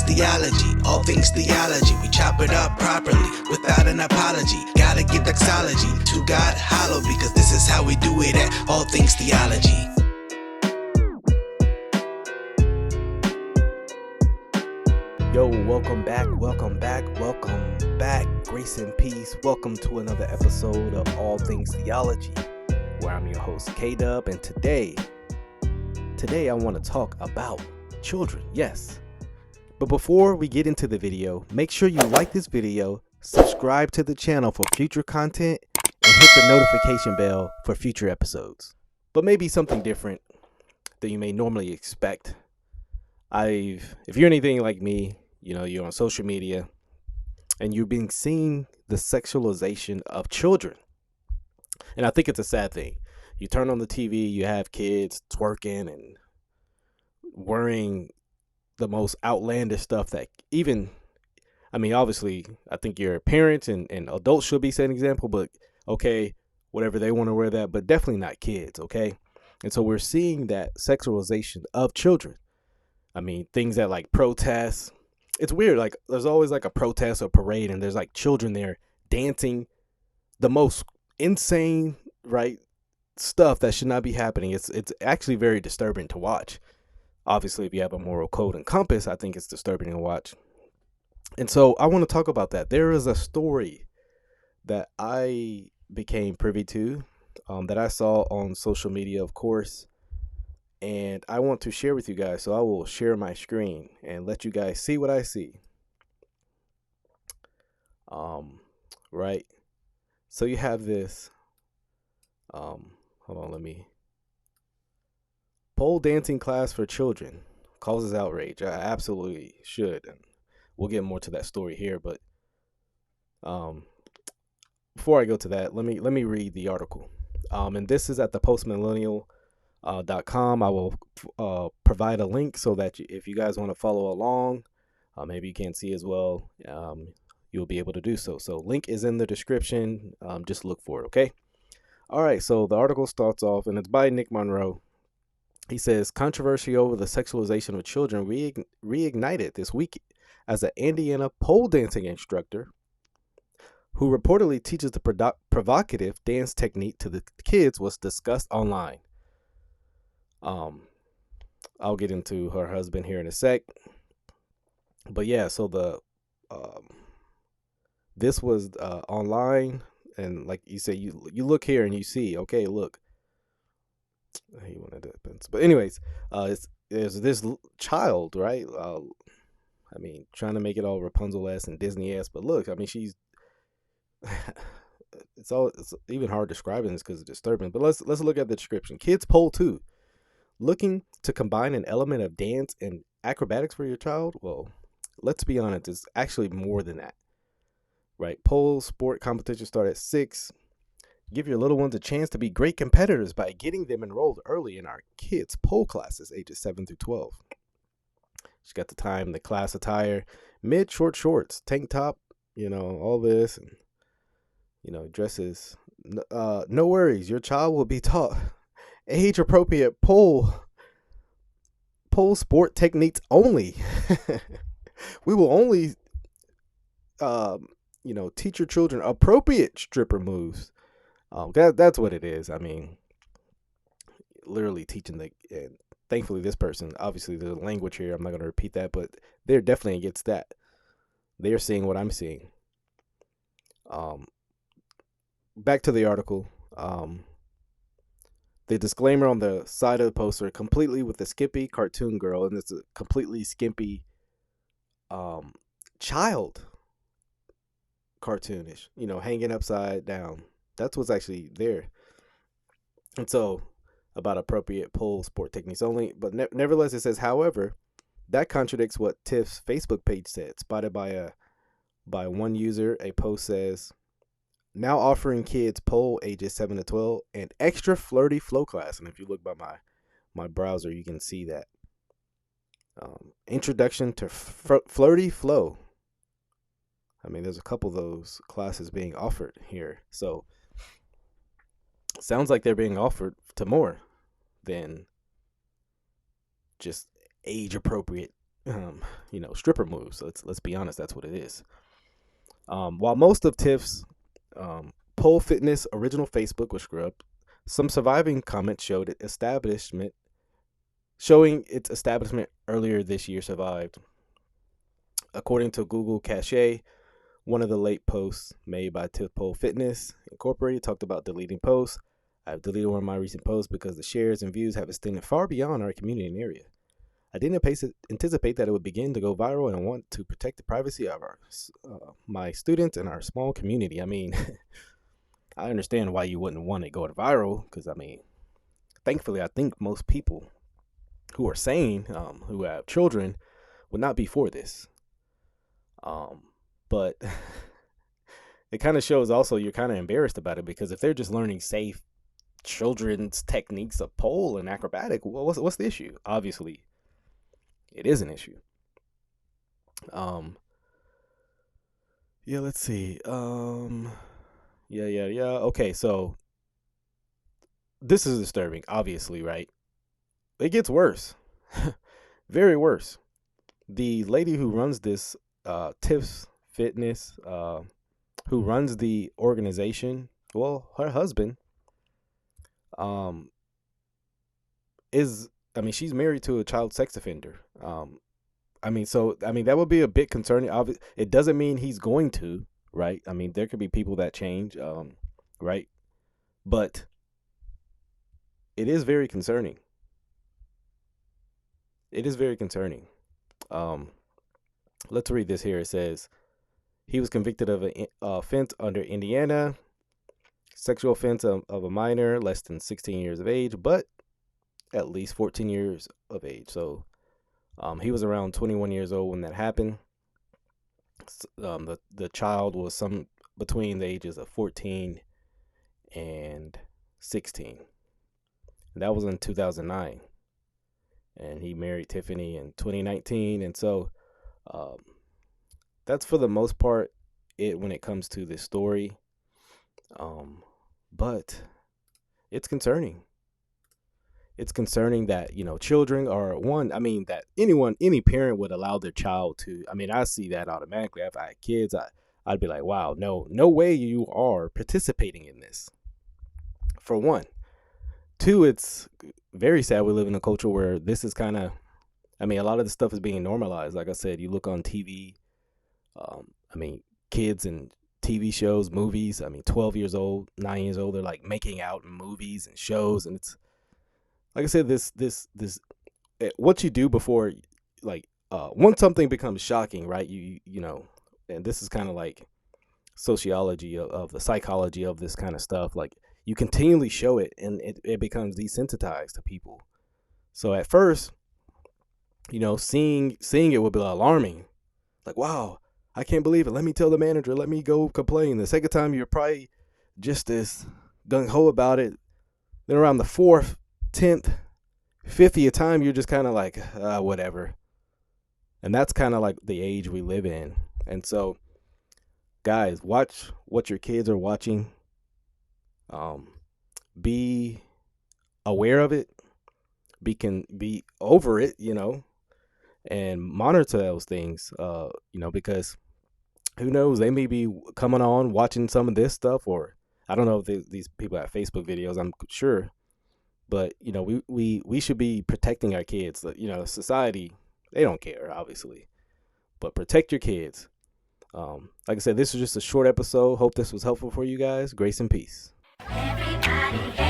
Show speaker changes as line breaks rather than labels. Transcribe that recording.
theology, all things theology. We chop it up properly, without an apology. Gotta give doxology to God hollow, because this is how we do it at All Things Theology.
Yo, welcome back. Grace and peace. Welcome to another episode of All Things Theology, where I'm your host, Kdub, and today I want to talk about children, yes. But before we get into the video, make sure you like this video, subscribe to the channel for future content, and hit the notification bell for future episodes. But maybe something different than you may normally expect. If you're anything like me, you're on social media and you've been seeing the sexualization of children. And I think it's a sad thing. You turn on the TV, you have kids twerking and wearing the most outlandish stuff that obviously, I think your parents and adults should be setting an example, but okay, whatever they want to wear that, but definitely not kids, okay? And so we're seeing that sexualization of children. Things that like protests. It's weird. Like there's always like a protest or parade and there's like children there dancing the most insane, right, stuff that should not be happening. It's actually very disturbing to watch. Obviously, if you have a moral code and compass, I think it's disturbing to watch. And so I want to talk about that. There is a story that I became privy to that I saw on social media, of course. And I want to share with you guys, so I will share my screen and let you guys see what I see. Right. So you have this. Hold on, pole dancing class for children causes outrage. I absolutely should, and we'll get more to that story here. But before I go to that, let me read the article. And this is at the Postmillenial. .com. I will provide a link so that if you guys want to follow along, maybe you can't see as well, you'll be able to do so. So link is in the description. Just look for it, okay? All right, so the article starts off, and it's by Nick Monroe. He says, controversy over the sexualization of children reignited this week as an Indiana pole dancing instructor who reportedly teaches the provocative dance technique to the kids was discussed online. I'll get into her husband here in a sec, but yeah, so this was online, and like you say, you look here and you see, okay, look, he wanted to, but anyways, there's this child, right? Trying to make it all Rapunzel-esque and Disney-esque, but look, she's it's even hard describing this because it's disturbing. But let's look at the description. Kids pole too. Looking to combine an element of dance and acrobatics for your child? Well, let's be honest, it's actually more than that, right? Pole sport competitions start at 6. Give your little ones a chance to be great competitors by getting them enrolled early in our kids' pole classes, ages 7 through 12. She's got the class attire, short shorts, tank top, all this, and, dresses. No worries, your child will be taught age-appropriate pole sport techniques only. We will only, teach your children appropriate stripper moves. That's what it is. Literally teaching and thankfully this person, obviously there's a language here, I'm not going to repeat that, but they're definitely against that. They're seeing what I'm seeing. Back to the article. The disclaimer on the side of the poster, completely with the skimpy cartoon girl, and it's a completely skimpy child cartoonish, hanging upside down. That's what's actually there. And so, about appropriate pole sport techniques only, but nevertheless, it says, however, that contradicts what Tiff's Facebook page said. Spotted by one user, a post says, now offering kids pole ages 7 to 12 and extra flirty flow class. And if you look by my browser, you can see that. Introduction to flirty flow. There's a couple of those classes being offered here. So sounds like they're being offered to more than just age appropriate stripper moves. Let's be honest, that's what it is. While most of Tiff's pole fitness original Facebook was scrubbed, some surviving comments showing its establishment earlier this year survived. According to Google Cache, one of the late posts made by Tiff Pole Fitness Incorporated talked about deleting posts. I've deleted one of my recent posts because the shares and views have extended far beyond our community and area. I didn't anticipate that it would begin to go viral, and I want to protect the privacy of my students and our small community. I mean, I understand why you wouldn't want it go viral, because, I mean, thankfully, I think most people who are sane, who have children, would not be for this. But it kind of shows also you're kind of embarrassed about it, because if they're just learning safe children's techniques of pole and acrobatic, well, what's the issue? Obviously, it is an issue. Yeah, let's see. Yeah. Okay, so this is disturbing, obviously, right? It gets worse. Very worse. The lady who runs this Tiff's Fitness, who runs the organization, well, her husband she's married to a child sex offender. That would be a bit concerning. It doesn't mean he's going to, right? I mean, there could be people that change, right? But it is very concerning. It is very concerning. Let's read this here. It says, he was convicted of an offense under Indiana, sexual offense of a minor less than 16 years of age, but at least 14 years of age. So he was around 21 years old when that happened. The child was between the ages of 14 and 16. And that was in 2009. And he married Tiffany in 2019. And so that's for the most part it when it comes to this story. But it's concerning. It's concerning that, children are that any parent would allow their child to, I see that automatically. If I had kids, I'd be like, wow, no way you are participating in this. For one. Two, it's very sad we live in a culture where this is kind of, a lot of this stuff is being normalized. Like I said, you look on TV, kids and TV shows, movies, 12 years old, 9 years old, they're like making out in movies and shows. And it's, like I said, this what you do before, once something becomes shocking, right? And this is kind of like sociology of the psychology of this kind of stuff. Like, you continually show it, and it becomes desensitized to people. So at first, seeing it would be alarming. Like, wow, I can't believe it. Let me tell the manager. Let me go complain. The second time, you're probably just as gung-ho about it. Then around the 4th, 10th, 50th time, you're just kind of like, whatever. And that's kind of like the age we live in. And so, guys, watch what your kids are watching. Be aware of it. Be over it, and monitor those things, because who knows, they may be coming on watching some of this stuff, or I don't know if these people have Facebook videos, I'm sure. But, we should be protecting our kids. Society, they don't care, obviously. But protect your kids. Like I said, this is just a short episode. Hope this was helpful for you guys. Grace and peace. Everybody.